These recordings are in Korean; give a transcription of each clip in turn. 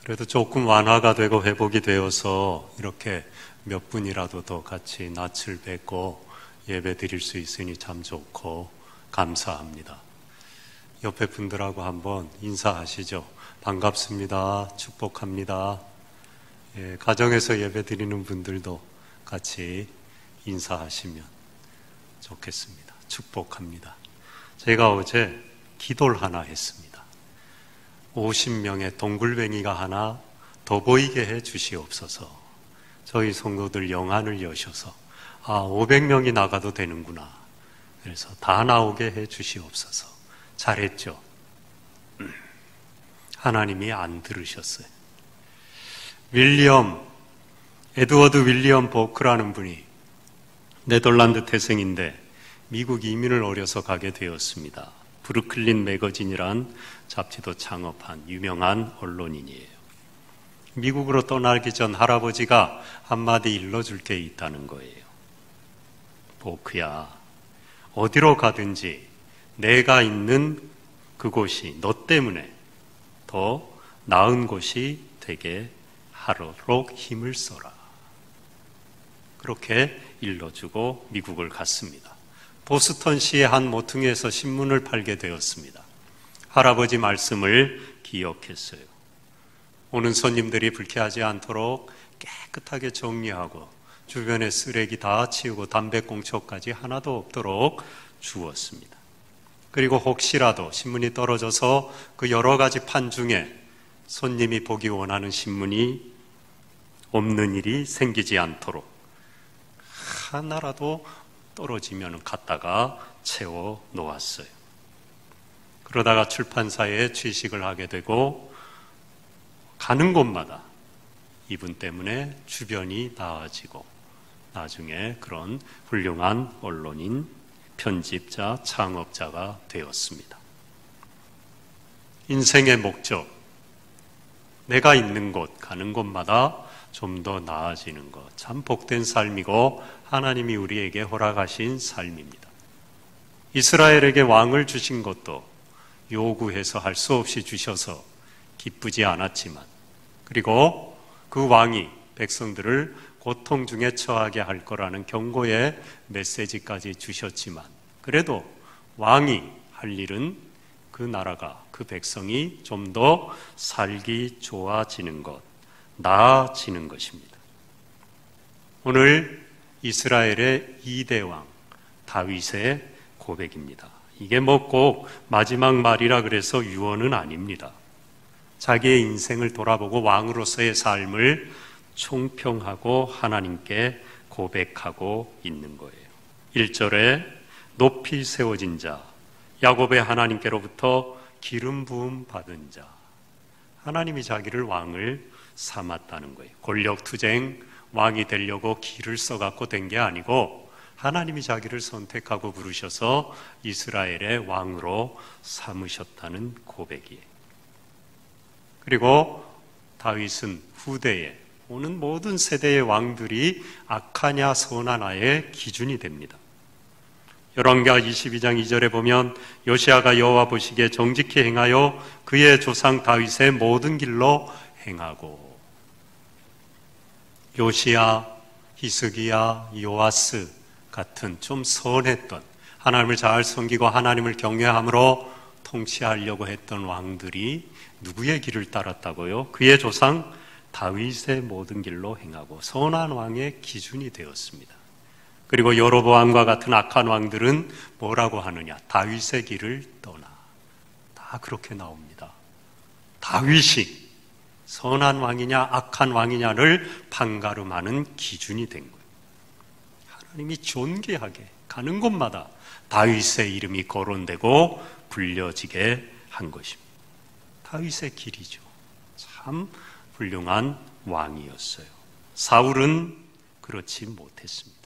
그래도 조금 완화가 되고 회복이 되어서 이렇게 몇 분이라도 더 같이 낯을 뵙고 예배 드릴 수 있으니 참 좋고 감사합니다. 옆에 분들하고 한번 인사하시죠. 반갑습니다. 축복합니다. 가정에서 예배 드리는 분들도 같이 인사하시면 좋겠습니다. 축복합니다. 제가 어제 기도를 하나 했습니다. 50명의 동굴뱅이가 하나 더 보이게 해 주시옵소서. 저희 성도들 영안을 여셔서 500명이 나가도 되는구나. 그래서 다 나오게 해 주시옵소서. 잘했죠? 하나님이 안 들으셨어요. 에드워드 윌리엄 보크라는 분이 네덜란드 태생인데 미국 이민을 어려서 가게 되었습니다. 브루클린 매거진이란 잡지도 창업한 유명한 언론인이에요. 미국으로 떠나기 전 할아버지가 한마디 일러줄 게 있다는 거예요. 보크야, 어디로 가든지 내가 있는 그곳이 너 때문에 더 나은 곳이 되게 하도록 힘을 써라. 그렇게 일러주고 미국을 갔습니다. 보스턴시의 한 모퉁이에서 신문을 팔게 되었습니다. 할아버지 말씀을 기억했어요. 오는 손님들이 불쾌하지 않도록 깨끗하게 정리하고 주변에 쓰레기 다 치우고 담배꽁초까지 하나도 없도록 주었습니다. 그리고 혹시라도 신문이 떨어져서 그 여러 가지 판 중에 손님이 보기 원하는 신문이 없는 일이 생기지 않도록 하나라도 떨어지면 갖다가 채워 놓았어요. 그러다가 출판사에 취직을 하게 되고 가는 곳마다 이분 때문에 주변이 나아지고 나중에 그런 훌륭한 언론인, 편집자, 창업자가 되었습니다. 인생의 목적, 내가 있는 곳, 가는 곳마다 좀 더 나아지는 것, 참 복된 삶이고 하나님이 우리에게 허락하신 삶입니다. 이스라엘에게 왕을 주신 것도 요구해서 할 수 없이 주셔서 기쁘지 않았지만, 그리고 그 왕이 백성들을 고통 중에 처하게 할 거라는 경고의 메시지까지 주셨지만, 그래도 왕이 할 일은 그 나라가, 그 백성이 좀 더 살기 좋아지는 것, 나아지는 것입니다. 오늘 이스라엘의 2대 왕 다윗의 고백입니다. 이게 뭐 꼭 마지막 말이라 그래서 유언은 아닙니다. 자기의 인생을 돌아보고 왕으로서의 삶을 총평하고 하나님께 고백하고 있는 거예요. 1절에 높이 세워진 자, 야곱의 하나님께로부터 기름 부음 받은 자, 하나님이 자기를 왕을 삼았다는 거예요. 권력투쟁, 왕이 되려고 길을 써갖고 된 게 아니고 하나님이 자기를 선택하고 부르셔서 이스라엘의 왕으로 삼으셨다는 고백이에요. 그리고 다윗은 후대에 오는 모든 세대의 왕들이 악하냐 선하냐의 기준이 됩니다. 열왕기하 22장 2절에 보면 요시아가 여호와 보시기에 정직히 행하여 그의 조상 다윗의 모든 길로 행하고, 요시야, 히스기야, 요아스 같은 좀 선했던, 하나님을 잘 섬기고 하나님을 경외함으로 통치하려고 했던 왕들이 누구의 길을 따랐다고요? 그의 조상 다윗의 모든 길로 행하고 선한 왕의 기준이 되었습니다. 그리고 여로보암과 같은 악한 왕들은 뭐라고 하느냐? 다윗의 길을 떠나. 다 그렇게 나옵니다. 다윗이 선한 왕이냐 악한 왕이냐를 판가름하는 기준이 된 거예요. 하나님이 존귀하게 가는 곳마다 다윗의 이름이 거론되고 불려지게 한 것입니다. 다윗의 길이죠. 참 훌륭한 왕이었어요. 사울은 그렇지 못했습니다.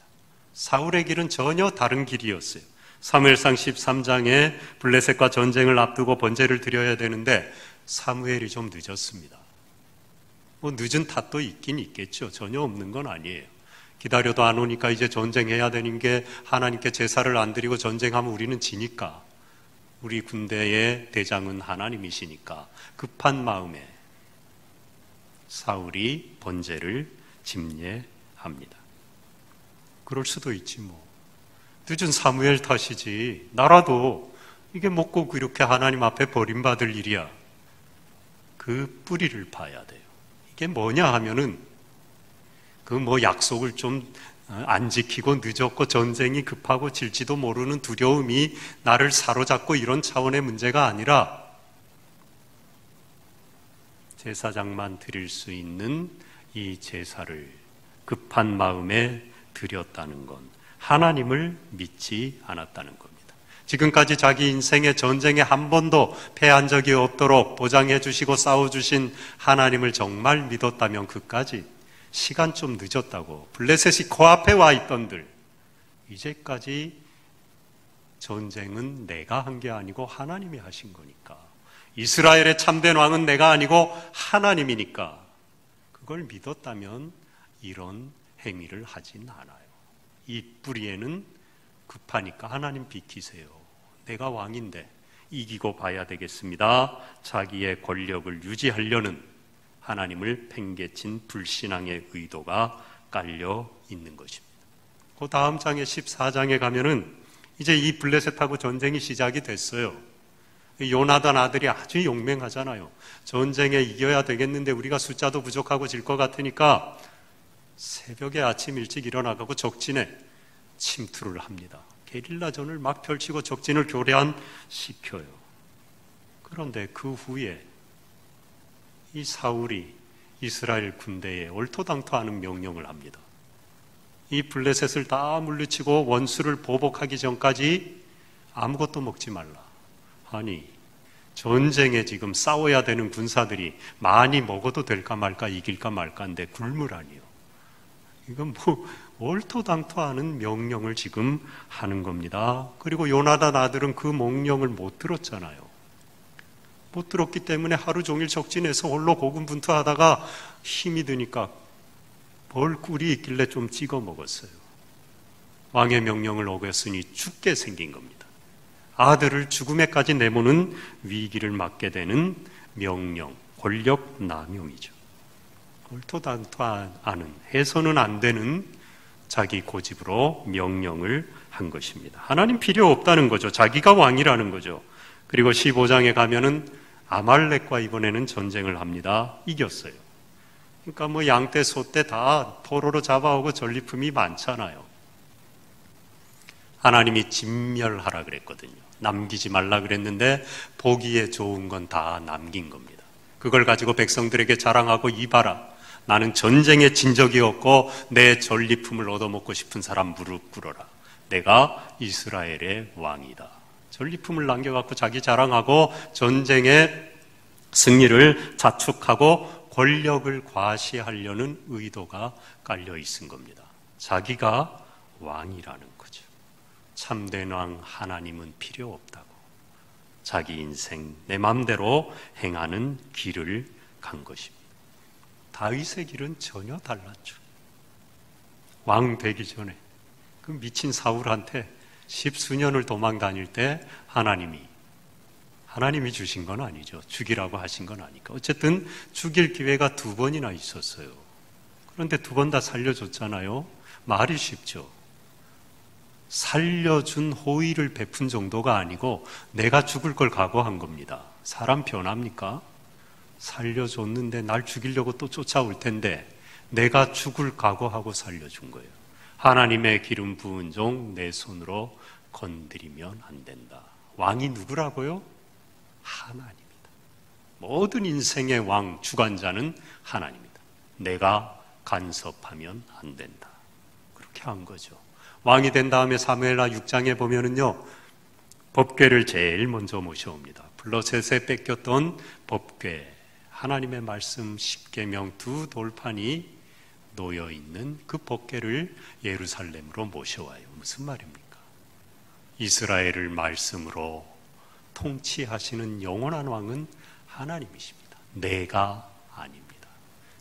사울의 길은 전혀 다른 길이었어요. 사무엘상 13장에 블레셋과 전쟁을 앞두고 번제를 드려야 되는데 사무엘이 좀 늦었습니다. 뭐 늦은 탓도 있긴 있겠죠. 전혀 없는 건 아니에요. 기다려도 안 오니까 이제 전쟁해야 되는 게, 하나님께 제사를 안 드리고 전쟁하면 우리는 지니까, 우리 군대의 대장은 하나님이시니까 급한 마음에 사울이 번제를 집례합니다. 그럴 수도 있지 뭐. 늦은 사무엘 탓이지. 나라도 이게 뭐 꼭 이렇게 하나님 앞에 버림받을 일이야. 그 뿌리를 봐야 돼요. 이게 뭐냐 하면은 그 뭐 약속을 좀 안 지키고 늦었고 전쟁이 급하고 질지도 모르는 두려움이 나를 사로잡고 이런 차원의 문제가 아니라 제사장만 드릴 수 있는 이 제사를 급한 마음에 드렸다는 건 하나님을 믿지 않았다는 겁니다. 지금까지 자기 인생의 전쟁에 한 번도 패한 적이 없도록 보장해 주시고 싸워주신 하나님을 정말 믿었다면 그까지 시간 좀 늦었다고 블레셋이 코앞에 와 있던들 이제까지 전쟁은 내가 한 게 아니고 하나님이 하신 거니까 이스라엘의 참된 왕은 내가 아니고 하나님이니까 그걸 믿었다면 이런 행위를 하진 않아요. 이 뿌리에는 급하니까 하나님 비키세요. 내가 왕인데 이기고 봐야 되겠습니다. 자기의 권력을 유지하려는 하나님을 팽개친 불신앙의 의도가 깔려 있는 것입니다. 그 다음 장에 14장에 가면은 이제 이 블레셋하고 전쟁이 시작이 됐어요. 요나단 아들이 아주 용맹하잖아요. 전쟁에 이겨야 되겠는데 우리가 숫자도 부족하고 질 것 같으니까 새벽에 아침 일찍 일어나가고 적진에 침투를 합니다. 게릴라전을 막 펼치고 적진을 교란시켜요. 그런데 그 후에 이 사울이 이스라엘 군대에 얼토당토하는 명령을 합니다. 이 블레셋을 다 물리치고 원수를 보복하기 전까지 아무것도 먹지 말라. 아니, 전쟁에 지금 싸워야 되는 군사들이 많이 먹어도 될까 말까 이길까 말까인데 굶으라니요. 이건 뭐 얼토당토하는 명령을 지금 하는 겁니다. 그리고 요나단 아들은 그 명령을 못 들었잖아요. 못 들었기 때문에 하루 종일 적진에서 홀로 고군분투하다가 힘이 드니까 벌 꿀이 있길래 좀 찍어 먹었어요. 왕의 명령을 어겼으니 죽게 생긴 겁니다. 아들을 죽음에까지 내모는 위기를 맞게 되는 명령, 권력 남용이죠. 얼토당토하는 해서는 안 되는 자기 고집으로 명령을 한 것입니다. 하나님 필요 없다는 거죠. 자기가 왕이라는 거죠. 그리고 15장에 가면은 아말렉과 이번에는 전쟁을 합니다. 이겼어요. 그러니까 뭐 양떼, 소떼 다 포로로 잡아오고 전리품이 많잖아요. 하나님이 진멸하라 그랬거든요. 남기지 말라 그랬는데 보기에 좋은 건 다 남긴 겁니다. 그걸 가지고 백성들에게 자랑하고 이봐라. 나는 전쟁에 진 적이 없고 내 전리품을 얻어먹고 싶은 사람 무릎 꿇어라. 내가 이스라엘의 왕이다. 전리품을 남겨갖고 자기 자랑하고 전쟁의 승리를 자축하고 권력을 과시하려는 의도가 깔려 있은 겁니다. 자기가 왕이라는 거죠. 참된 왕 하나님은 필요 없다고 자기 인생 내 마음대로 행하는 길을 간 것입니다. 다윗의 길은 전혀 달랐죠. 왕 되기 전에 그 미친 사울한테 10수년을 도망 다닐 때 하나님이 주신 건 아니죠. 죽이라고 하신 건 아니까. 어쨌든 죽일 기회가 2번이나 있었어요. 그런데 2번 다 살려줬잖아요. 말이 쉽죠. 살려준 호의를 베푼 정도가 아니고 내가 죽을 걸 각오한 겁니다. 사람 변합니까? 살려줬는데 날 죽이려고 또 쫓아올 텐데 내가 죽을 각오하고 살려준 거예요. 하나님의 기름 부은 종 내 손으로 건드리면 안 된다. 왕이 누구라고요? 하나님이다. 모든 인생의 왕, 주관자는 하나님이다. 내가 간섭하면 안 된다. 그렇게 한 거죠. 왕이 된 다음에 사무엘하 6장에 보면은요, 법궤를 제일 먼저 모셔옵니다. 블레셋에 뺏겼던 법궤, 하나님의 말씀 10계명 2 돌판이 놓여 있는 그 법궤를 예루살렘으로 모셔와요. 무슨 말입니까? 이스라엘을 말씀으로 통치하시는 영원한 왕은 하나님이십니다. 내가 아닙니다.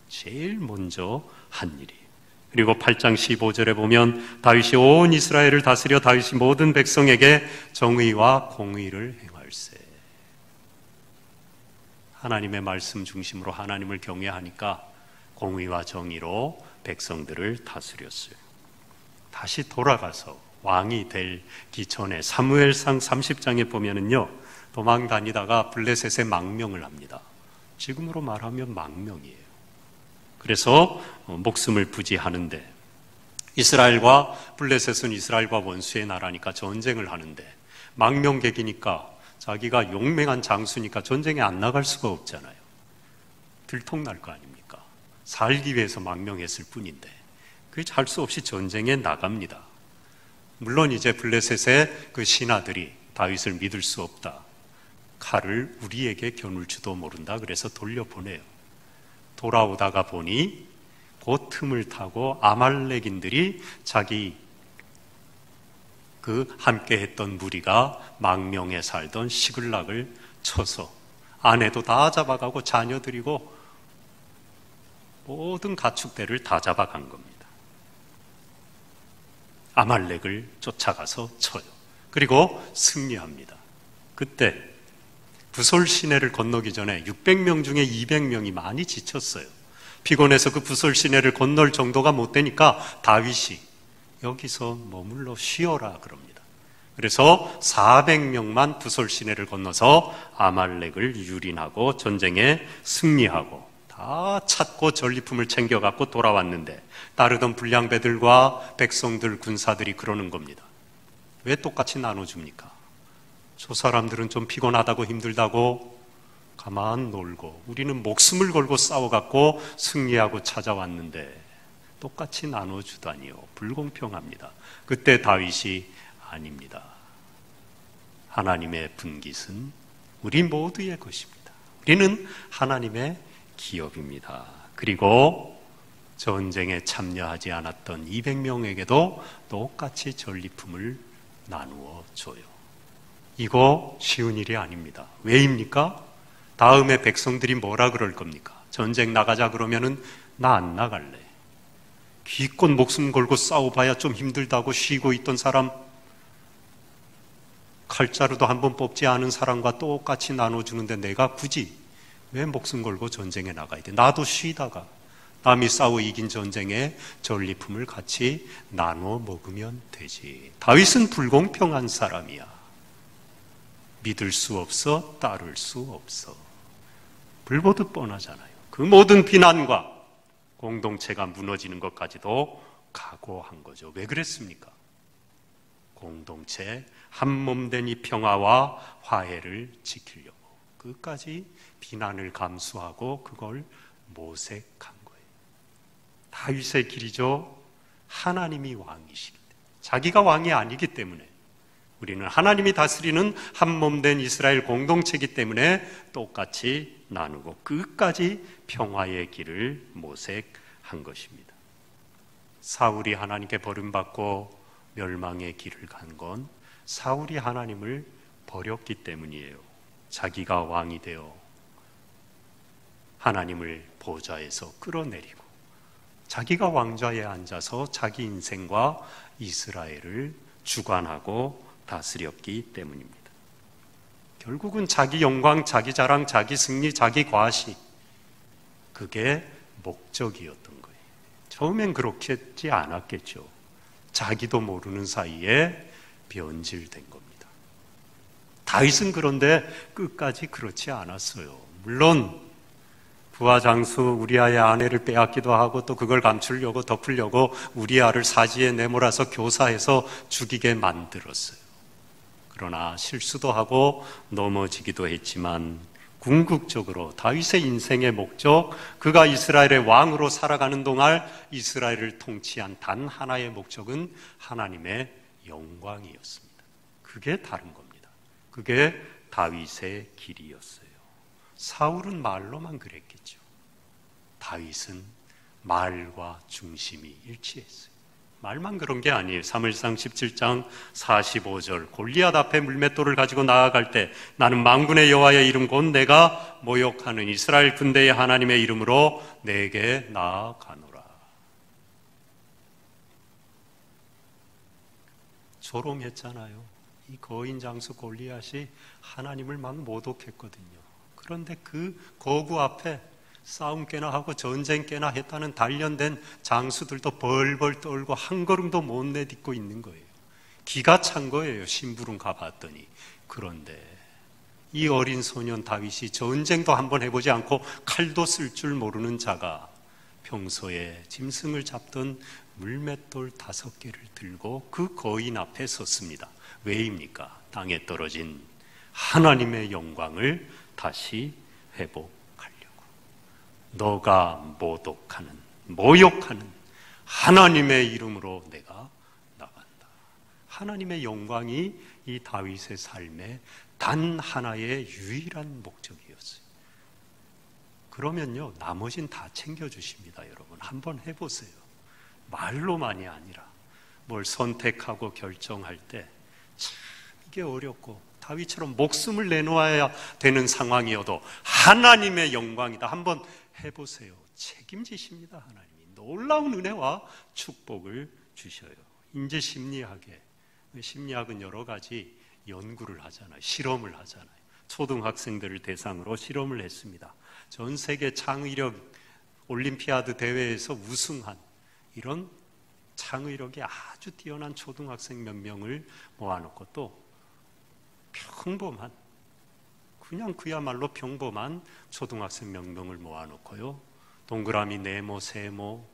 제일 먼저 한 일이에요. 그리고 8장 15절에 보면 다윗이 온 이스라엘을 다스려 다윗이 모든 백성에게 정의와 공의를 행할세. 하나님의 말씀 중심으로 하나님을 경외하니까 공의와 정의로 백성들을 다스렸어요. 다시 돌아가서 왕이 되기 전에 사무엘상 30장에 보면은요, 도망 다니다가 블레셋에 망명을 합니다. 지금으로 말하면 망명이에요. 그래서 목숨을 부지하는데, 이스라엘과 블레셋은 이스라엘과 원수의 나라니까 전쟁을 하는데, 망명객이니까 자기가 용맹한 장수니까 전쟁에 안 나갈 수가 없잖아요. 들통날 거 아닙니까? 살기 위해서 망명했을 뿐인데 그게 할 수 없이 전쟁에 나갑니다. 물론 이제 블레셋의 그 신하들이 다윗을 믿을 수 없다, 칼을 우리에게 겨눌지도 모른다, 그래서 돌려보내요. 돌아오다가 보니 그 틈을 타고 아말렉인들이 자기 그 함께 했던 무리가 망명에 살던 시글락을 쳐서 아내도 다 잡아가고 자녀들이고 모든 가축대를 다 잡아간 겁니다. 아말렉을 쫓아가서 쳐요. 그리고 승리합니다. 그때 부솔 시내를 건너기 전에 600명 중에 200명이 많이 지쳤어요. 피곤해서 그 부솔 시내를 건널 정도가 못 되니까 다윗이 여기서 머물러 쉬어라 그럽니다. 그래서 400명만 부솔 시내를 건너서 아말렉을 유린하고 전쟁에 승리하고 다 찾고 전리품을 챙겨갖고 돌아왔는데, 따르던 불량배들과 백성들, 군사들이 그러는 겁니다. 왜 똑같이 나눠줍니까? 저 사람들은 좀 피곤하다고 힘들다고 가만 놀고 우리는 목숨을 걸고 싸워갖고 승리하고 찾아왔는데 똑같이 나눠주다니요, 불공평합니다. 그때 다윗이 아닙니다. 하나님의 분깃은 우리 모두의 것입니다. 우리는 하나님의 기업입니다. 그리고 전쟁에 참여하지 않았던 200명에게도 똑같이 전리품을 나누어 줘요. 이거 쉬운 일이 아닙니다. 왜입니까? 다음에 백성들이 뭐라 그럴 겁니까? 전쟁 나가자 그러면은 나 안 나갈래. 기껏 목숨 걸고 싸워봐야 좀 힘들다고 쉬고 있던 사람, 칼자루도 한번 뽑지 않은 사람과 똑같이 나눠주는데 내가 굳이 왜 목숨 걸고 전쟁에 나가야 돼? 나도 쉬다가 남이 싸워 이긴 전쟁에 전리품을 같이 나눠 먹으면 되지. 다윗은 불공평한 사람이야. 믿을 수 없어, 따를 수 없어. 불보듯 뻔하잖아요. 그 모든 비난과 공동체가 무너지는 것까지도 각오한 거죠. 왜 그랬습니까? 공동체 한몸된 이 평화와 화해를 지키려고 끝까지 비난을 감수하고 그걸 모색한 거예요. 다윗의 길이죠. 하나님이 왕이시기 때문에, 자기가 왕이 아니기 때문에, 우리는 하나님이 다스리는 한몸된 이스라엘 공동체이기 때문에 똑같이 나누고 끝까지 평화의 길을 모색한 것입니다. 사울이 하나님께 버림받고 멸망의 길을 간 건 사울이 하나님을 버렸기 때문이에요. 자기가 왕이 되어 하나님을 보좌에서 끌어내리고 자기가 왕좌에 앉아서 자기 인생과 이스라엘을 주관하고 다스렸기 때문입니다. 결국은 자기 영광, 자기 자랑, 자기 승리, 자기 과시, 그게 목적이었던 거예요. 처음엔 그렇겠지 않았겠죠. 자기도 모르는 사이에 변질된 겁니다. 다윗은 그런데 끝까지 그렇지 않았어요. 물론 부하 장수 우리아의 아내를 빼앗기도 하고 또 그걸 감추려고 덮으려고 우리아를 사지에 내몰아서 교사해서 죽이게 만들었어요. 그러나 실수도 하고 넘어지기도 했지만 궁극적으로 다윗의 인생의 목적, 그가 이스라엘의 왕으로 살아가는 동안 이스라엘을 통치한 단 하나의 목적은 하나님의 영광이었습니다. 그게 다른 겁니다. 그게 다윗의 길이었어요. 사울은 말로만 그랬겠죠. 다윗은 말과 중심이 일치했어요. 말만 그런 게 아니에요. 사무엘상 17장 45절, 골리앗 앞에 물맷돌을 가지고 나아갈 때 나는 만군의 여호와의 이름 곧 내가 모욕하는 이스라엘 군대의 하나님의 이름으로 내게 나아가노라. 조롱했잖아요. 이 거인 장수 골리앗이 하나님을 막 모독했거든요. 그런데 그 거구 앞에 싸움 꽤나 하고 전쟁 꽤나 했다는 단련된 장수들도 벌벌 떨고 한 걸음도 못 내딛고 있는 거예요. 기가 찬 거예요. 심부름 가봤더니. 그런데 이 어린 소년 다윗이 전쟁도 한번 해보지 않고 칼도 쓸 줄 모르는 자가 평소에 짐승을 잡던 물맷돌 5개를 들고 그 거인 앞에 섰습니다. 왜입니까? 땅에 떨어진 하나님의 영광을 다시 회복하려고. 너가 모욕하는 하나님의 이름으로 내가 나간다. 하나님의 영광이 이 다윗의 삶의 단 하나의 유일한 목적이었어요. 그러면요, 나머진 다 챙겨주십니다. 여러분 한번 해보세요. 말로만이 아니라 뭘 선택하고 결정할 때 참 이게 어렵고 다윗처럼 목숨을 내놓아야 되는 상황이어도 하나님의 영광이다. 한번 해보세요. 책임지십니다. 하나님이 놀라운 은혜와 축복을 주셔요. 인지 심리학은 여러 가지 연구를 하잖아요. 실험을 하잖아요. 초등학생들을 대상으로 실험을 했습니다. 전 세계 창의력 올림피아드 대회에서 우승한 이런 창의력이 아주 뛰어난 초등학생 몇 명을 모아놓고 또 평범한, 그냥 그야말로 평범한 초등학생 몇 명을 모아놓고요, 동그라미, 네모, 세모,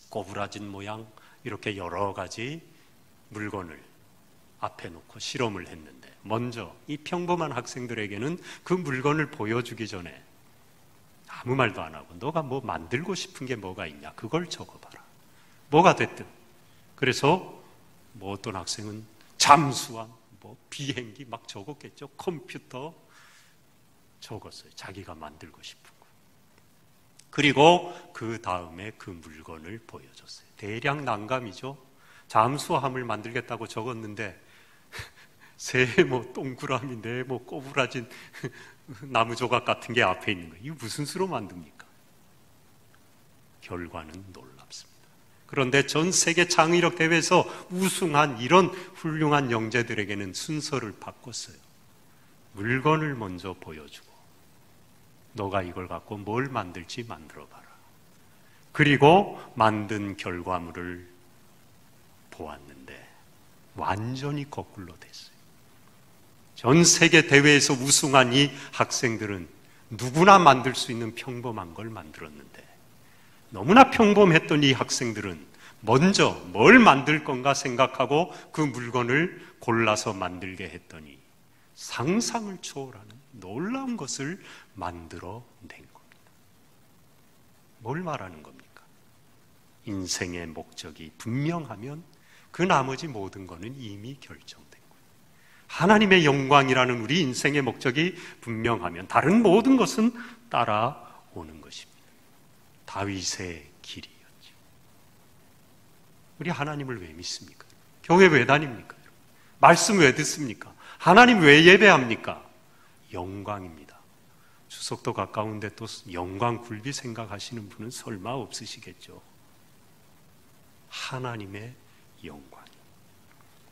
꼬부라진 모양 이렇게 여러 가지 물건을 앞에 놓고 실험을 했는데, 먼저 이 평범한 학생들에게는 그 물건을 보여주기 전에 아무 말도 안 하고 너가 뭐 만들고 싶은 게 뭐가 있냐 그걸 적어봐라. 뭐가 됐든. 그래서 어떤 학생은 잠수함, 비행기 막 적었겠죠. 컴퓨터 적었어요. 자기가 만들고 싶은 거. 그리고 그 다음에 그 물건을 보여줬어요. 대략 난감이죠. 잠수함을 만들겠다고 적었는데 세모, 동그라미, 네모, 꼬부라진 나무 조각 같은 게 앞에 있는 거예요. 이거 무슨 수로 만듭니까? 결과는 놀랍습니다. 그런데 전 세계 창의력 대회에서 우승한 이런 훌륭한 영재들에게는 순서를 바꿨어요. 물건을 먼저 보여주고 너가 이걸 갖고 뭘 만들지 만들어봐라. 그리고 만든 결과물을 보았는데 완전히 거꾸로 됐어요. 전 세계 대회에서 우승한 이 학생들은 누구나 만들 수 있는 평범한 걸 만들었는데, 너무나 평범했던 이 학생들은 먼저 뭘 만들 건가 생각하고 그 물건을 골라서 만들게 했더니 상상을 초월하는 놀라운 것을 만들어낸 겁니다. 뭘 말하는 겁니까? 인생의 목적이 분명하면 그 나머지 모든 것은 이미 결정된 거예요. 하나님의 영광이라는 우리 인생의 목적이 분명하면 다른 모든 것은 따라오는 것입니다. 다윗의 길이었죠. 우리 하나님을 왜 믿습니까? 교회 왜 다닙니까? 말씀 왜 듣습니까? 하나님 왜 예배합니까? 영광입니다. 추석도 가까운데 또 영광 굴비 생각하시는 분은 설마 없으시겠죠? 하나님의 영광.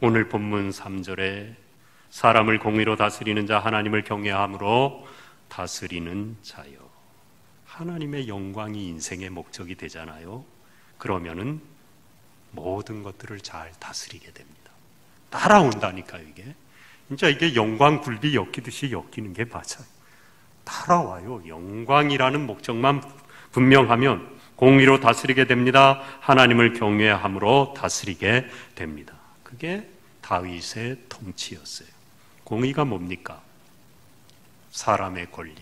오늘 본문 3절에 사람을 공의로 다스리는 자, 하나님을 경외함으로 다스리는 자요. 하나님의 영광이 인생의 목적이 되잖아요. 그러면은 모든 것들을 잘 다스리게 됩니다. 따라온다니까요. 이게 영광 굴비 엮이듯이 엮이는 게 맞아요. 따라와요. 영광이라는 목적만 분명하면 공의로 다스리게 됩니다. 하나님을 경외함으로 다스리게 됩니다. 그게 다윗의 통치였어요. 공의가 뭡니까? 사람의 권리,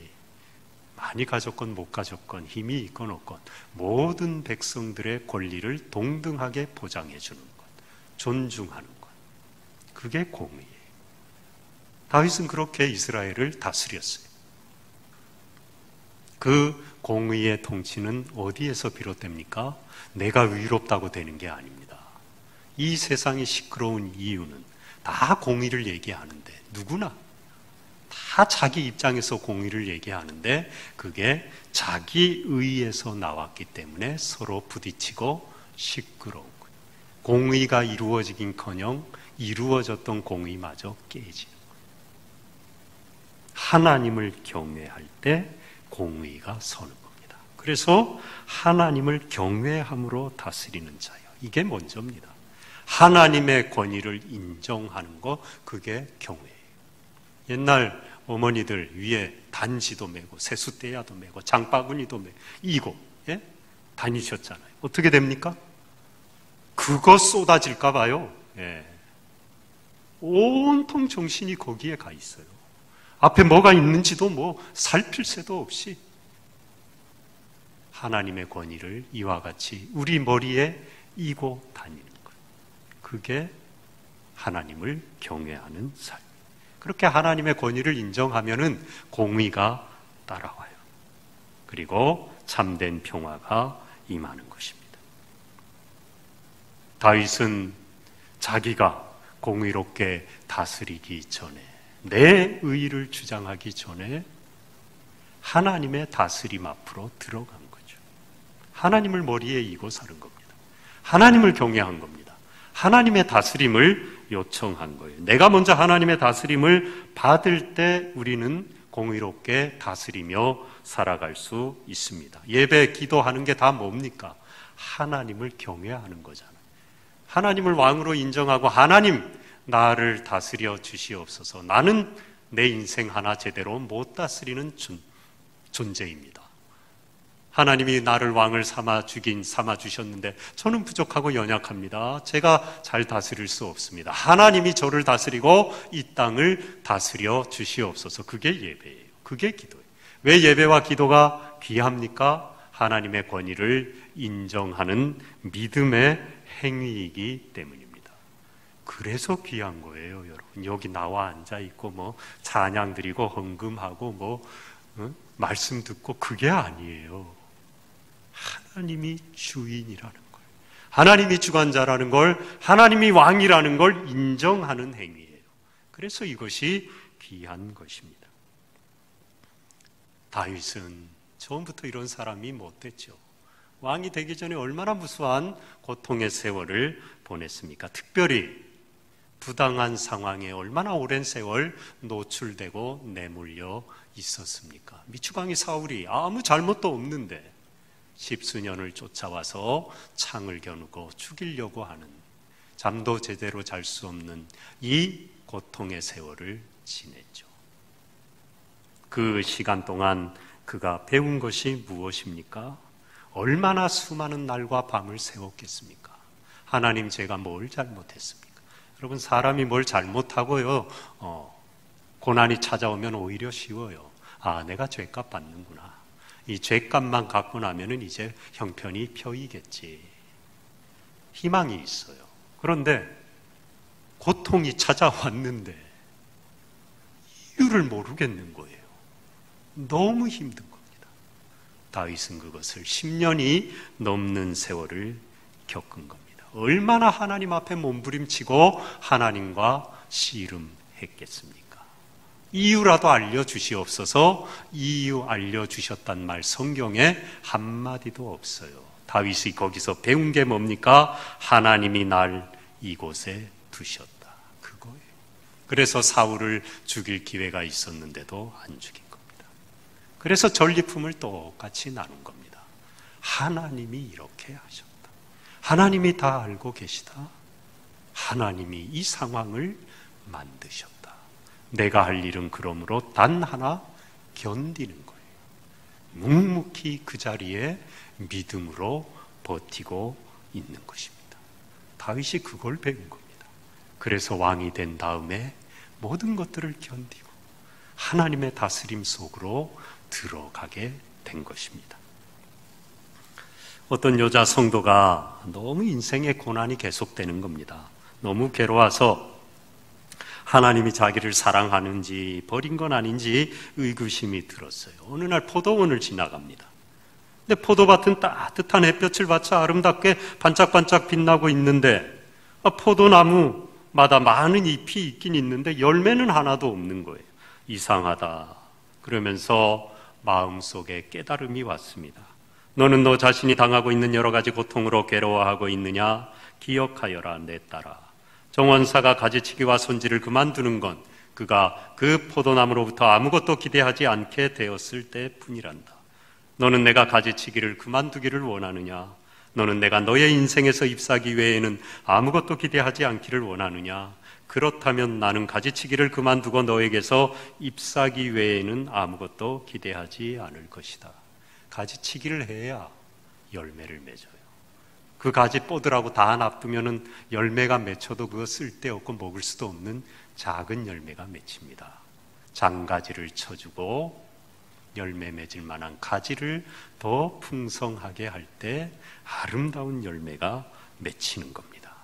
많이 가졌건 못 가졌건 힘이 있건 없건 모든 백성들의 권리를 동등하게 보장해 주는 것, 존중하는 것, 그게 공의예요. 다윗은 그렇게 이스라엘을 다스렸어요. 그 공의의 통치는 어디에서 비롯됩니까? 내가 의롭다고 되는 게 아닙니다. 이 세상이 시끄러운 이유는 다 공의를 얘기하는데, 누구나 다 자기 입장에서 공의를 얘기하는데 그게 자기 의에서 나왔기 때문에 서로 부딪히고 시끄러운 거예요. 공의가 이루어지긴커녕 이루어졌던 공의마저 깨지는 거예요. 하나님을 경외할 때 공의가 서는 겁니다. 그래서 하나님을 경외함으로 다스리는 자요. 이게 먼저입니다. 하나님의 권위를 인정하는 거, 그게 경외예요. 옛날 어머니들 위에 단지도 메고 세숫대야도 메고 장바구니도 메고 이고 다니셨잖아요. 어떻게 됩니까? 그거 쏟아질까 봐요. 온통 정신이 거기에 가 있어요. 앞에 뭐가 있는지도 살필 새도 없이 하나님의 권위를 이와 같이 우리 머리에 이고 다니는 거예요. 그게 하나님을 경외하는 삶. 그렇게 하나님의 권위를 인정하면은 공의가 따라와요. 그리고 참된 평화가 임하는 것입니다. 다윗은 자기가 공의롭게 다스리기 전에, 내 의의를 주장하기 전에 하나님의 다스림 앞으로 들어간 거죠. 하나님을 머리에 이고 사는 겁니다. 하나님을 경외한 겁니다. 하나님의 다스림을 요청한 거예요. 내가 먼저 하나님의 다스림을 받을 때 우리는 공의롭게 다스리며 살아갈 수 있습니다. 예배, 기도하는 게 다 뭡니까? 하나님을 경외하는 거잖아요. 하나님을 왕으로 인정하고 하나님, 나를 다스려 주시옵소서. 나는 내 인생 하나 제대로 못 다스리는 존재입니다. 하나님이 나를 왕을 삼아 주셨는데 저는 부족하고 연약합니다. 제가 잘 다스릴 수 없습니다. 하나님이 저를 다스리고 이 땅을 다스려 주시옵소서. 그게 예배예요. 그게 기도예요. 왜 예배와 기도가 귀합니까? 하나님의 권위를 인정하는 믿음의 행위이기 때문입니다. 그래서 귀한 거예요, 여러분. 여기 나와 앉아있고 찬양 드리고 헌금하고 말씀 듣고 그게 아니에요. 하나님이 주인이라는 걸, 하나님이 주관자라는 걸, 하나님이 왕이라는 걸 인정하는 행위예요. 그래서 이것이 귀한 것입니다. 다윗은 처음부터 이런 사람이 못됐죠. 왕이 되기 전에 얼마나 무수한 고통의 세월을 보냈습니까? 특별히 부당한 상황에 얼마나 오랜 세월 노출되고 내몰려 있었습니까? 미추광이 사울이 아무 잘못도 없는데 십수년을 쫓아와서 창을 겨누고 죽이려고 하는, 잠도 제대로 잘 수 없는 이 고통의 세월을 지냈죠. 그 시간 동안 그가 배운 것이 무엇입니까? 얼마나 수많은 날과 밤을 새웠겠습니까? 하나님, 제가 뭘 잘못했습니까? 여러분, 사람이 뭘 잘못하고요, 고난이 찾아오면 오히려 쉬워요. 아, 내가 죄값 받는구나. 이 죄값만 갖고 나면은 이제 형편이 펴이겠지. 희망이 있어요. 그런데 고통이 찾아왔는데 이유를 모르겠는 거예요. 너무 힘든 겁니다. 다윗은 그것을 10년이 넘는 세월을 겪은 겁니다. 얼마나 하나님 앞에 몸부림치고 하나님과 씨름했겠습니까? 이유라도 알려주시옵소서. 이유 알려주셨단 말 성경에 한마디도 없어요. 다윗이 거기서 배운 게 뭡니까? 하나님이 날 이곳에 두셨다. 그거예요. 그래서 사울을 죽일 기회가 있었는데도 안 죽인 겁니다. 그래서 전리품을 똑같이 나눈 겁니다. 하나님이 이렇게 하셨다. 하나님이 다 알고 계시다. 하나님이 이 상황을 만드셨다. 내가 할 일은 그러므로 단 하나, 견디는 거예요. 묵묵히 그 자리에 믿음으로 버티고 있는 것입니다. 다윗이 그걸 배운 겁니다. 그래서 왕이 된 다음에 모든 것들을 견디고 하나님의 다스림 속으로 들어가게 된 것입니다. 어떤 여자 성도가 너무 인생의 고난이 계속되는 겁니다. 너무 괴로워서 하나님이 자기를 사랑하는지 버린 건 아닌지 의구심이 들었어요. 어느 날 포도원을 지나갑니다. 근데 포도밭은 따뜻한 햇볕을 받쳐 아름답게 반짝반짝 빛나고 있는데 포도나무마다 많은 잎이 있긴 있는데 열매는 하나도 없는 거예요. 이상하다. 그러면서 마음속에 깨달음이 왔습니다. 너는 너 자신이 당하고 있는 여러 가지 고통으로 괴로워하고 있느냐? 기억하여라, 내 딸아. 정원사가 가지치기와 손질을 그만두는 건 그가 그 포도나무로부터 아무것도 기대하지 않게 되었을 때뿐이란다. 너는 내가 가지치기를 그만두기를 원하느냐? 너는 내가 너의 인생에서 잎사귀 외에는 아무것도 기대하지 않기를 원하느냐? 그렇다면 나는 가지치기를 그만두고 너에게서 잎사귀 외에는 아무것도 기대하지 않을 것이다. 가지치기를 해야 열매를 맺어요. 그 가지 뻗으라고 다 놔두면은 열매가 맺혀도 그거 쓸데없고 먹을 수도 없는 작은 열매가 맺힙니다. 장가지를 쳐주고 열매 맺을 만한 가지를 더 풍성하게 할 때 아름다운 열매가 맺히는 겁니다.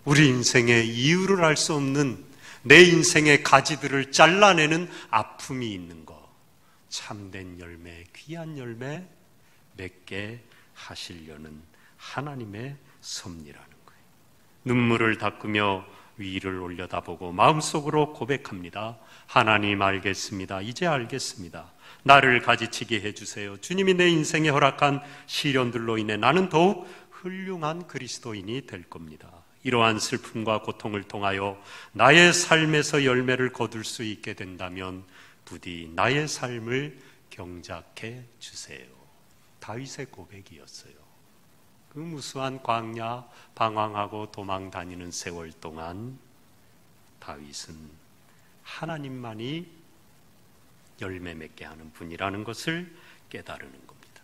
우리 인생의 이유를 알 수 없는 내 인생의 가지들을 잘라내는 아픔이 있는 것, 참된 열매, 귀한 열매 맺게 하시려는 하나님의 섭리라는 거예요. 눈물을 닦으며 위를 올려다보고 마음속으로 고백합니다. 하나님, 알겠습니다. 이제 알겠습니다. 나를 가지치게 해주세요. 주님이 내 인생에 허락한 시련들로 인해 나는 더욱 훌륭한 그리스도인이 될 겁니다. 이러한 슬픔과 고통을 통하여 나의 삶에서 열매를 거둘 수 있게 된다면 부디 나의 삶을 경작해 주세요. 다윗의 고백이었어요. 그 무수한 광야 방황하고 도망 다니는 세월 동안 다윗은 하나님만이 열매 맺게 하는 분이라는 것을 깨달으는 겁니다.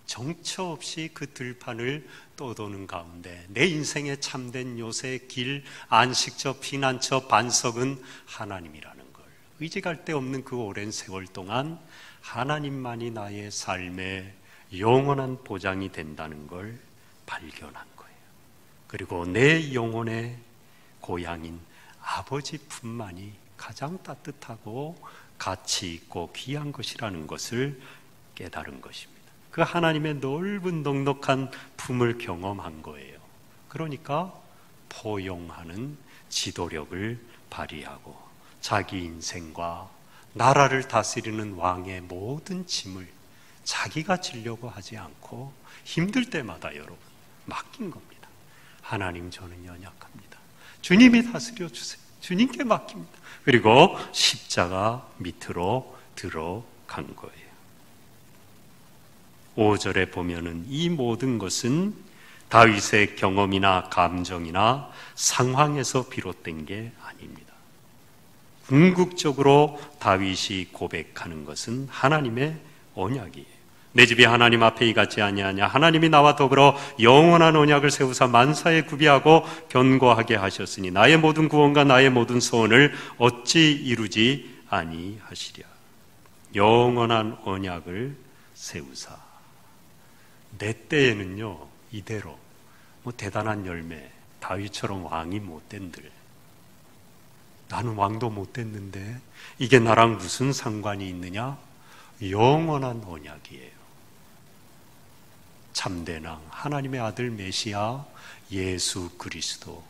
정처 없이 그 들판을 떠도는 가운데 내 인생의 참된 요새, 길, 안식처, 피난처, 반석은 하나님이라는 걸, 의지할 데 없는 그 오랜 세월 동안 하나님만이 나의 삶의 영원한 보장이 된다는 걸 발견한 거예요. 그리고 내 영혼의 고향인 아버지 품만이 가장 따뜻하고 가치 있고 귀한 것이라는 것을 깨달은 것입니다. 그 하나님의 넓은 넉넉한 품을 경험한 거예요. 그러니까 포용하는 지도력을 발휘하고 자기 인생과 나라를 다스리는 왕의 모든 짐을 자기가 지려고 하지 않고 힘들 때마다 여러분 맡긴 겁니다. 하나님, 저는 연약합니다. 주님이 다스려 주세요. 주님께 맡깁니다. 그리고 십자가 밑으로 들어간 거예요. 5절에 보면은 이 모든 것은 다윗의 경험이나 감정이나 상황에서 비롯된 게 아닙니다. 궁극적으로 다윗이 고백하는 것은 하나님의 언약이에요. 내 집이 하나님 앞에 이같지 아니하냐? 하나님이 나와 더불어 영원한 언약을 세우사 만사에 구비하고 견고하게 하셨으니 나의 모든 구원과 나의 모든 소원을 어찌 이루지 아니하시랴. 영원한 언약을 세우사. 내 때에는요, 이대로 대단한 열매, 다윗처럼 왕이 못 된들, 나는 왕도 못 됐는데 이게 나랑 무슨 상관이 있느냐? 영원한 언약이에요. 참된 왕, 하나님의 아들 메시아 예수 그리스도,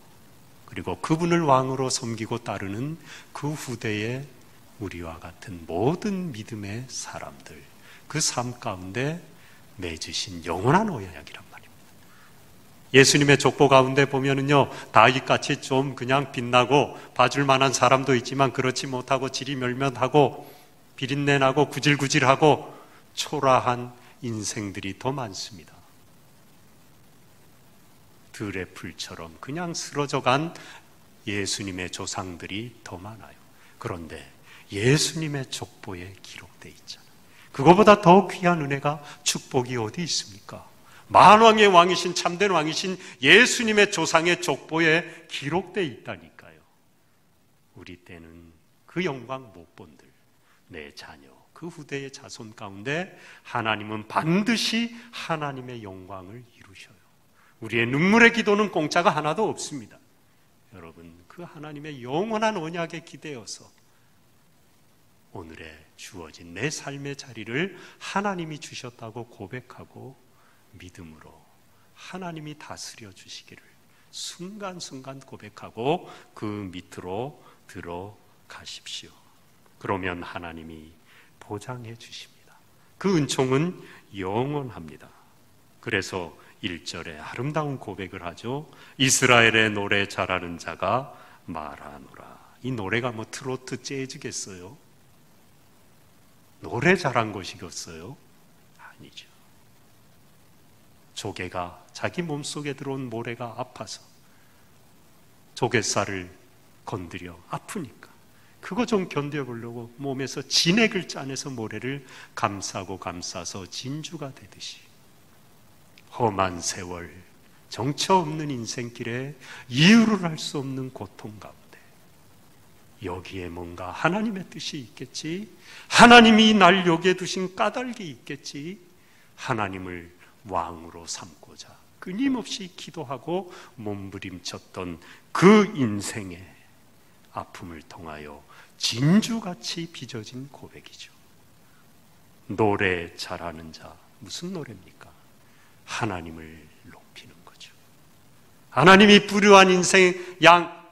그리고 그분을 왕으로 섬기고 따르는 그 후대의 우리와 같은 모든 믿음의 사람들, 그 삶 가운데 맺으신 영원한 언약이란 말입니다. 예수님의 족보 가운데 보면은요, 다윗같이 좀 그냥 빛나고 봐줄 만한 사람도 있지만 그렇지 못하고 지리멸면하고 비린내나고 구질구질하고 초라한 인생들이 더 많습니다. 들의 풀처럼 그냥 쓰러져간 예수님의 조상들이 더 많아요. 그런데 예수님의 족보에 기록되어 있잖아요. 그거보다 더 귀한 은혜가, 축복이 어디 있습니까? 만왕의 왕이신 참된 왕이신 예수님의 조상의 족보에 기록되어 있다니까요. 우리 때는 그 영광 못 본들, 내 자녀, 그 후대의 자손 가운데 하나님은 반드시 하나님의 영광을 이루셔요. 우리의 눈물의 기도는 공짜가 하나도 없습니다. 여러분, 그 하나님의 영원한 언약에 기대어서 오늘의 주어진 내 삶의 자리를 하나님이 주셨다고 고백하고 믿음으로 하나님이 다스려 주시기를 순간순간 고백하고 그 밑으로 들어가십시오. 그러면 하나님이 보장해 주십니다. 그 은총은 영원합니다. 그래서 1절에 아름다운 고백을 하죠. 이스라엘의 노래 잘하는 자가 말하노라. 이 노래가 뭐 트로트 재즈겠어요? 노래 잘한 것이겠어요? 아니죠. 조개가 자기 몸속에 들어온 모래가 아파서 조갯살을 건드려 아프니까 그거 좀 견뎌보려고 몸에서 진액을 짜내서 모래를 감싸고 감싸서 진주가 되듯이 험한 세월, 정처 없는 인생길에 이유를 알 수 없는 고통 가운데 여기에 뭔가 하나님의 뜻이 있겠지, 하나님이 날 여기에 두신 까닭이 있겠지, 하나님을 왕으로 삼고자 끊임없이 기도하고 몸부림쳤던 그 인생의 아픔을 통하여 진주같이 빚어진 고백이죠. 노래 잘하는 자, 무슨 노래입니까? 하나님을 높이는 거죠. 하나님이 불우한 인생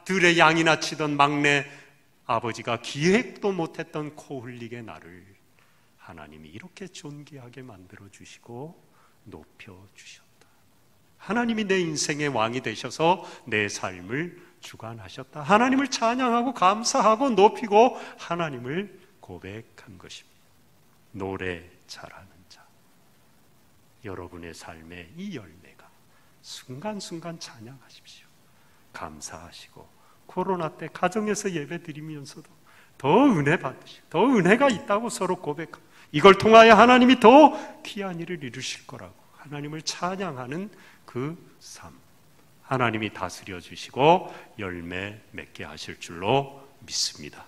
들의 양이나 치던 막내 아버지가 기획도 못했던 코 흘리게 나를 하나님이 이렇게 존귀하게 만들어 주시고 높여 주셨다. 하나님이 내 인생의 왕이 되셔서 내 삶을 주관하셨다. 하나님을 찬양하고 감사하고 높이고 하나님을 고백한 것입니다. 노래 잘하는 자, 여러분의 삶의 이 열매가 순간순간 찬양하십시오. 감사하시고 코로나 때 가정에서 예배 드리면서도 더 은혜 받으시고 더 은혜가 있다고 서로 고백하고 이걸 통하여 하나님이 더 귀한 일을 이루실 거라고 하나님을 찬양하는 그 삶, 하나님이 다스려 주시고 열매 맺게 하실 줄로 믿습니다.